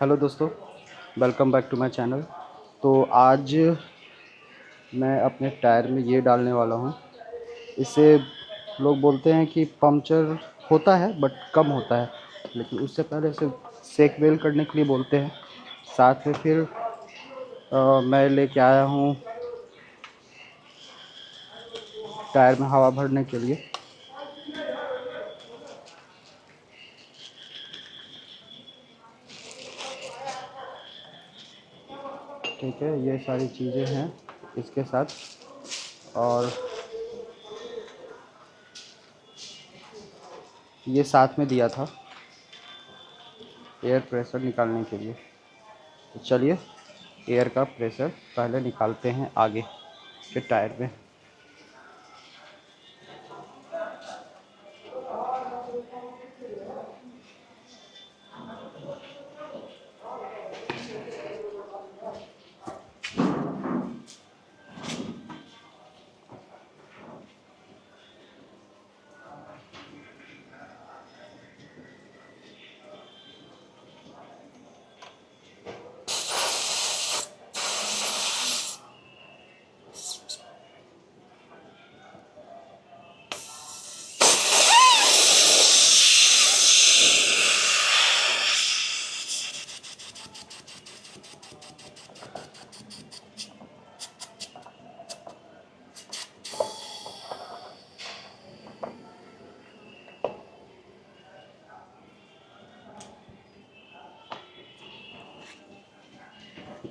Hello दोस्तों, welcome back to my channel. तो आज मैं अपने टायर में ये डालने वाला हूँ। इसे लोग बोलते हैं कि पंक्चर होता है बट कम होता है, लेकिन उससे पहले इसे सेक वेल करने के लिए बोलते हैं। साथ में फिर मैं लेके आया हूँ टायर में हवा भरने के लिए। ठीक है, ये सारी चीज़ें हैं इसके साथ। और ये साथ में दिया था एयर प्रेशर निकालने के लिए। तो चलिए एयर का प्रेशर पहले निकालते हैं आगे के टायर में।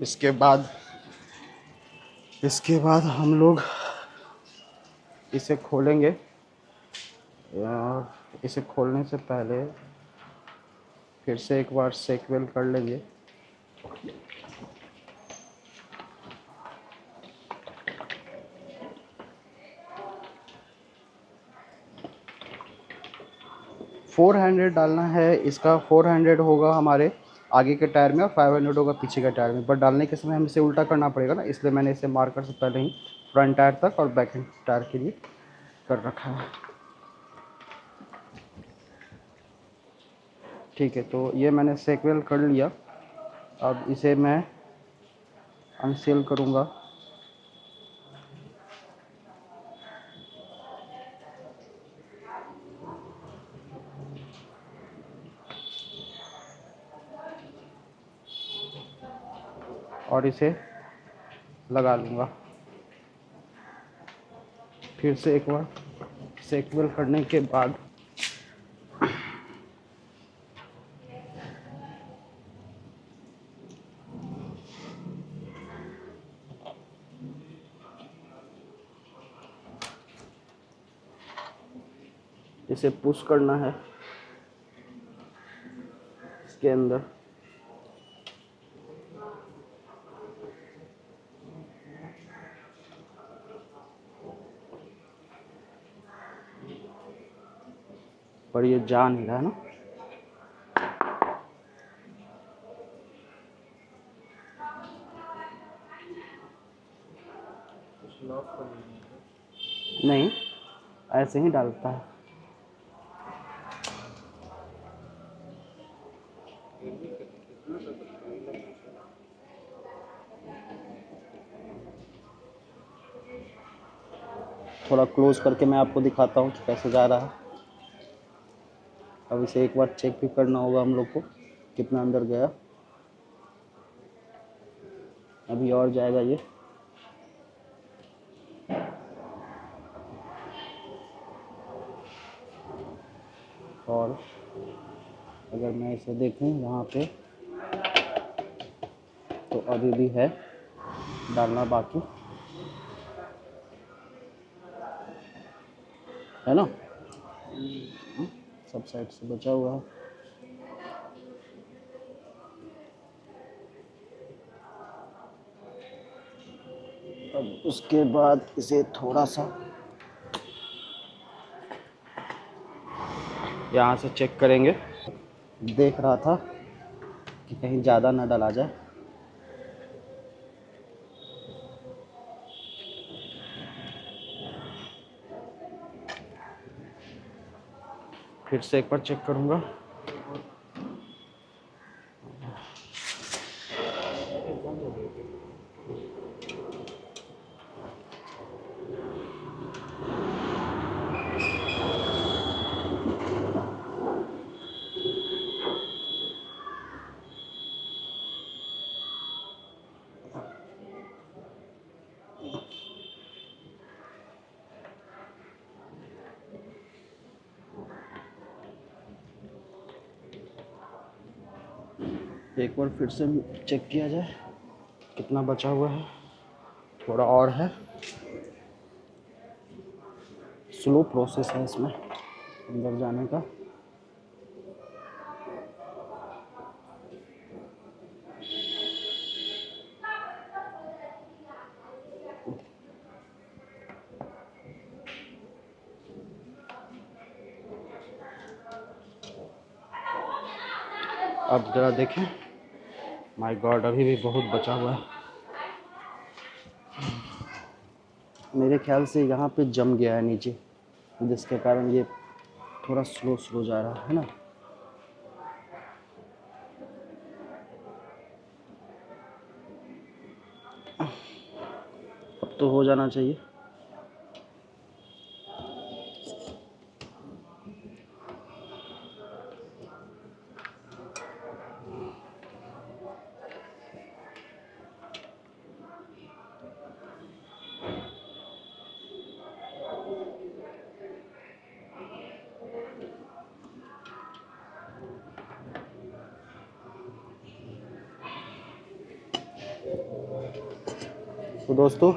इसके बाद हम लोग इसे खोलेंगे। और इसे खोलने से पहले फिर से एक बार सेक वेल कर लेंगे। फोर हंड्रेड डालना है इसका। 400 होगा हमारे आगे के टायर में और 500 होगा पीछे के टायर में। बट डालने के समय हमें इसे उल्टा करना पड़ेगा ना, इसलिए मैंने इसे मार्कर से पहले ही फ्रंट टायर तक और बैक टायर के लिए कर रखा है। ठीक है, तो ये मैंने सेक वेल कर लिया। अब इसे मैं अनसील करूँगा। और इसे लगा लूँगा। फिर से एक बार सेक वेल करने के बाद इसे पुश करना है इसके अंदर। पर ये जा नहीं रहा है ना। नहीं, ऐसे ही डालता है। थोड़ा क्लोज करके मैं आपको दिखाता हूँ कि कैसे जा रहा है। अब इसे एक बार चेक भी करना होगा हम लोग को कितना अंदर गया। अभी और जाएगा ये। और अगर मैं इसे देखूं यहाँ पे तो अभी भी है डालना बाकी है ना। सब साइड से बचा हुआ है। अब उसके बाद इसे थोड़ा सा यहाँ से चेक करेंगे। देख रहा था कि कहीं ज़्यादा ना डाला जाए। फिर से एक बार चेक करूँगा। एक बार फिर से चेक किया जाए कितना बचा हुआ है। थोड़ा और है, स्लो प्रोसेस है इसमें अंदर जाने का। अब ज़रा देखें, माय गॉड अभी भी बहुत बचा हुआ है। मेरे ख्याल से यहाँ पे जम गया है नीचे, जिसके कारण ये थोड़ा स्लो स्लो जा रहा है ना। अब तो हो जाना चाहिए। तो दोस्तों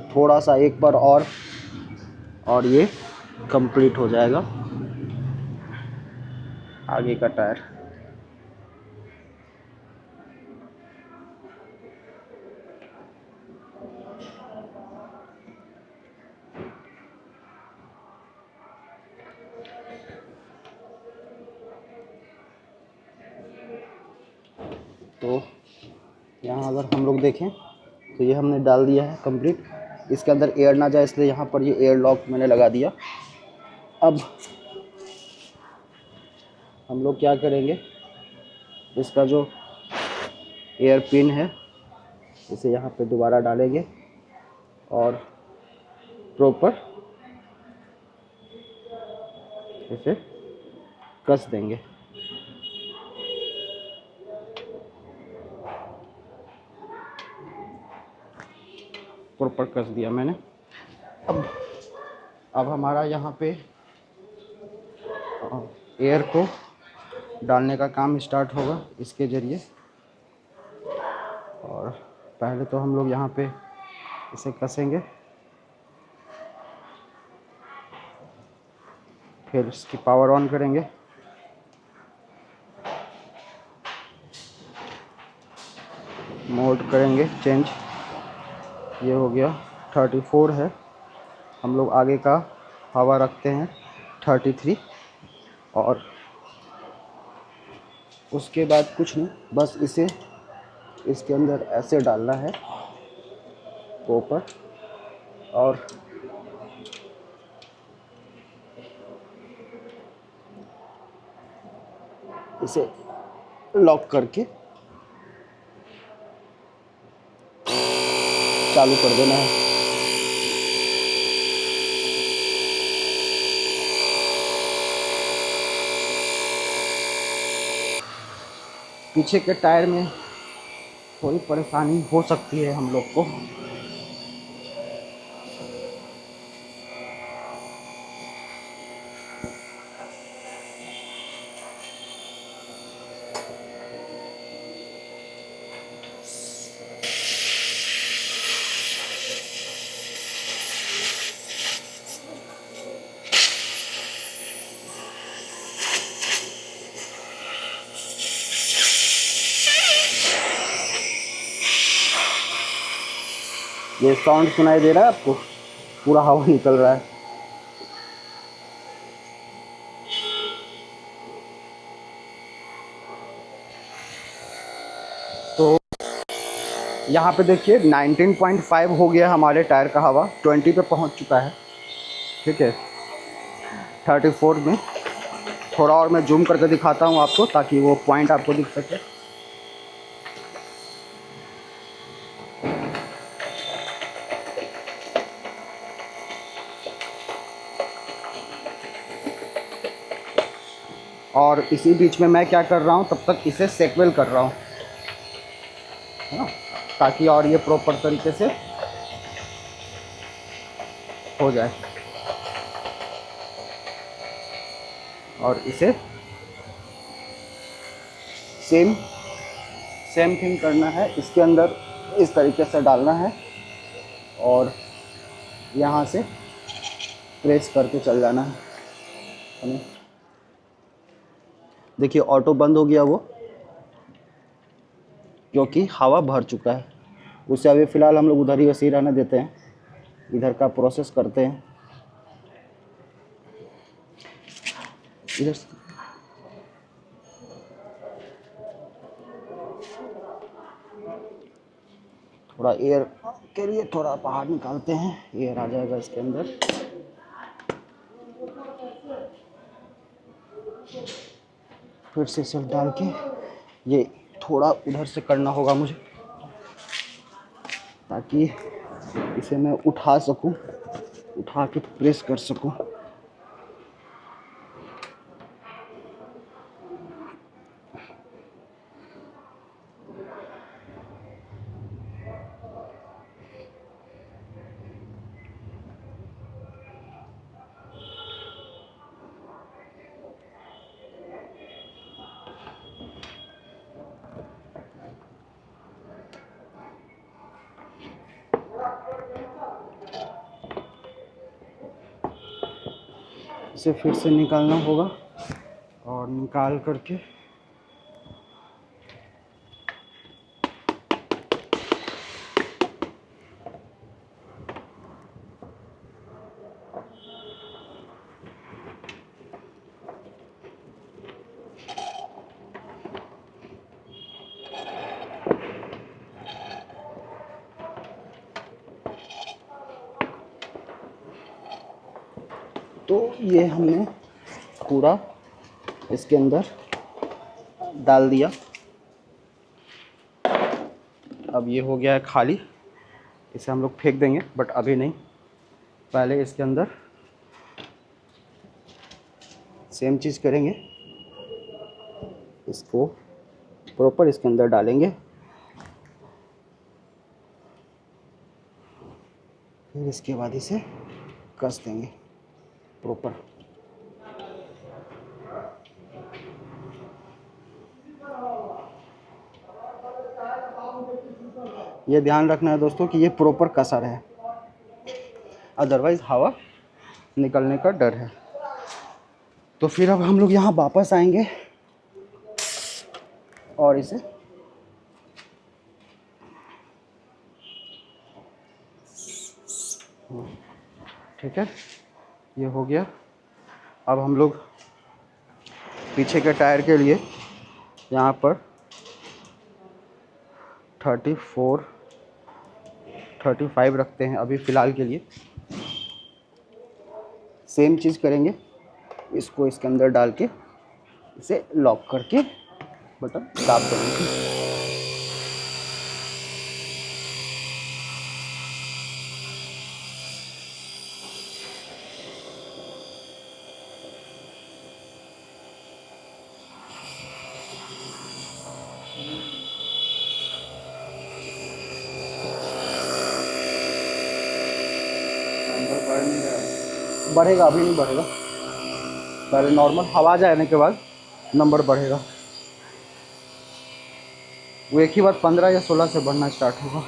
थोड़ा सा एक बार और ये कंप्लीट हो जाएगा आगे का टायर। तो यहाँ अगर हम लोग देखें तो ये हमने डाल दिया है कंप्लीट। इसके अंदर एयर ना जाए इसलिए यहाँ पर ये एयर लॉक मैंने लगा दिया। अब हम लोग क्या करेंगे, इसका जो एयर पिन है इसे यहाँ पे दोबारा डालेंगे और प्रॉपर इसे कस देंगे। प्रॉपर कस दिया मैंने। अब हमारा यहाँ पे एयर को डालने का काम स्टार्ट होगा इसके ज़रिए। और पहले तो हम लोग यहाँ पे इसे कसेंगे, फिर इसकी पावर ऑन करेंगे। मोड करेंगे चेंज, ये हो गया 34 है। हम लोग आगे का हवा रखते हैं 33। और उसके बाद कुछ नहीं, बस इसे इसके अंदर ऐसे डालना है ऊपर और इसे लॉक करके चालू कर देना है। पीछे के टायर में थोड़ी परेशानी हो सकती है हम लोग को। ये साउंड सुनाई दे रहा है आपको, पूरा हवा निकल रहा है। तो यहाँ पे देखिए 19.5 हो गया हमारे टायर का हवा, 20 पे पहुँच चुका है। ठीक है, 34 में थोड़ा और मैं जूम करके दिखाता हूँ आपको ताकि वो पॉइंट आपको दिख सके। और इसी बीच में मैं क्या कर रहा हूँ, तब तक इसे सेकवेल कर रहा हूँ, है ना, ताकि और ये प्रॉपर तरीके से हो जाए। और इसे सेम सेम थिंग करना है, इसके अंदर इस तरीके से डालना है और यहाँ से प्रेस करके चल जाना है। देखिए ऑटो बंद हो गया वो, क्योंकि हवा भर चुका है। उसे अभी फ़िलहाल हम लोग उधर ही वैसे ही रहने देते हैं, इधर का प्रोसेस करते हैं। इधर थोड़ा एयर के लिए थोड़ा बाहर निकालते हैं, एयर आ जाएगा इसके अंदर। फिर से सेल डाल के ये थोड़ा उधर से करना होगा मुझे, ताकि इसे मैं उठा सकूं, उठा के प्रेस कर सकूं। इसे फिर से निकालना होगा और निकाल करके तो ये हमने पूरा इसके अंदर डाल दिया। अब ये हो गया है खाली, इसे हम लोग फेंक देंगे, बट अभी नहीं, पहले इसके अंदर सेम चीज़ करेंगे, इसको प्रॉपर इसके अंदर डालेंगे, फिर इसके बाद इसे कस देंगे प्रॉपर। ये ध्यान रखना है दोस्तों कि ये प्रॉपर कसा रहे, अदरवाइज हवा निकलने का डर है। तो फिर अब हम लोग यहाँ वापस आएंगे और इसे ठीक है, ये हो गया। अब हम लोग पीछे के टायर के लिए यहाँ पर 34, 35 रखते हैं अभी फ़िलहाल के लिए। सेम चीज़ करेंगे, इसको इसके अंदर डाल के इसे लॉक करके बटन दाब देंगे। बढ़ेगा, अभी नहीं बढ़ेगा, पहले नॉर्मल हवा जाने के बाद नंबर बढ़ेगा। वो एक ही बार 15 या 16 से बढ़ना स्टार्ट होगा।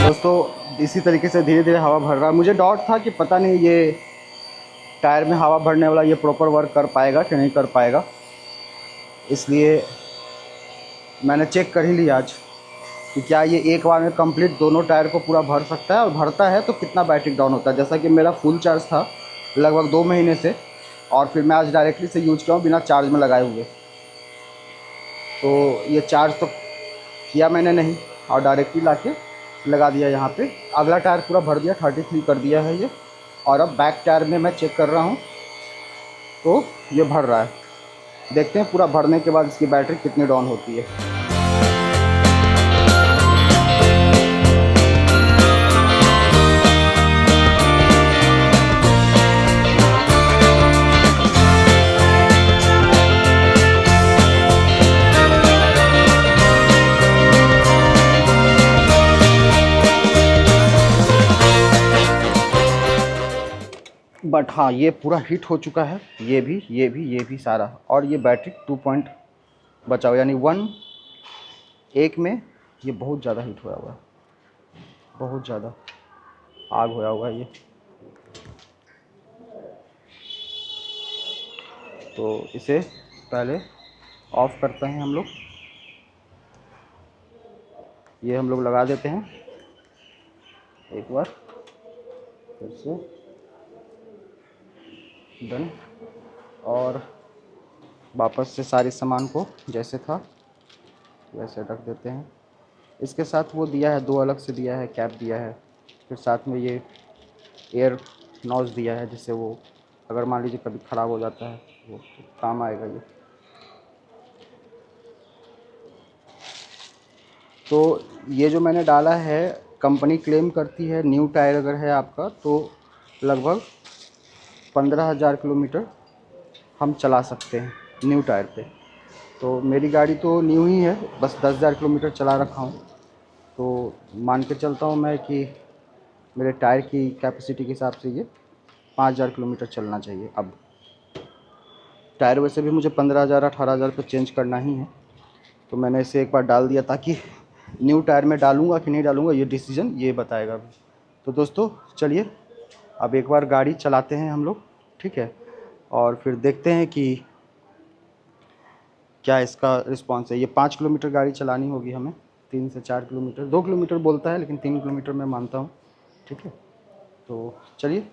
दोस्तों इसी तरीके से धीरे धीरे हवा भर रहा है। मुझे डाउट था कि पता नहीं ये टायर में हवा भरने वाला ये प्रॉपर वर्क कर पाएगा कि नहीं कर पाएगा, इसलिए मैंने चेक कर ही लिया आज कि क्या ये एक बार में कंप्लीट दोनों टायर को पूरा भर सकता है, और भरता है तो कितना बैटरी डाउन होता है। जैसा कि मेरा फुल चार्ज था लगभग 2 महीने से, और फिर मैं आज डायरेक्टली से यूज किया हूँ बिना चार्ज में लगाए हुए। तो ये चार्ज तो किया मैंने नहीं, और डायरेक्टली ला के लगा दिया यहाँ पे। अगला टायर पूरा भर दिया, 33 कर दिया है ये। और अब बैक टायर में मैं चेक कर रहा हूँ तो ये भर रहा है। देखते हैं पूरा भरने के बाद इसकी बैटरी कितनी डाउन होती है। बट हाँ, ये पूरा हीट हो चुका है, ये भी सारा। और ये बैटरी 2 पॉइंट बचा हुआ, यानी 1 में ये बहुत ज़्यादा हीट हुआ हुआ है, बहुत ज़्यादा आग होया हुआ है ये। तो इसे पहले ऑफ़ करते हैं हम लोग, ये हम लोग लगा देते हैं एक बार फिर से, डन। और वापस से सारे सामान को जैसे था वैसे रख देते हैं। इसके साथ वो दिया है, 2 अलग से दिया है, कैप दिया है, फिर साथ में ये एयर नॉज़ दिया है, जिससे वो अगर मान लीजिए कभी ख़राब हो जाता है वो काम आएगा ये। तो ये जो मैंने डाला है, कंपनी क्लेम करती है न्यू टायर अगर है आपका तो लगभग 15,000 किलोमीटर हम चला सकते हैं न्यू टायर पे। तो मेरी गाड़ी तो न्यू ही है, बस 10,000 किलोमीटर चला रखा हूँ। तो मान के चलता हूँ मैं कि मेरे टायर की कैपेसिटी के हिसाब से ये 5,000 किलोमीटर चलना चाहिए। अब टायर वैसे भी मुझे 15,000 18,000 पे चेंज करना ही है, तो मैंने इसे एक बार डाल दिया ताकि न्यू टायर में डालूँगा कि नहीं डालूँगा ये डिसीजन ये बताएगा अभी। तो दोस्तों चलिए अब एक बार गाड़ी चलाते हैं हम लोग, ठीक है, और फिर देखते हैं कि क्या इसका रिस्पॉन्स है। ये 5 किलोमीटर गाड़ी चलानी होगी हमें, 3 से 4 किलोमीटर, 2 किलोमीटर बोलता है लेकिन 3 किलोमीटर मैं मानता हूँ, ठीक है। तो चलिए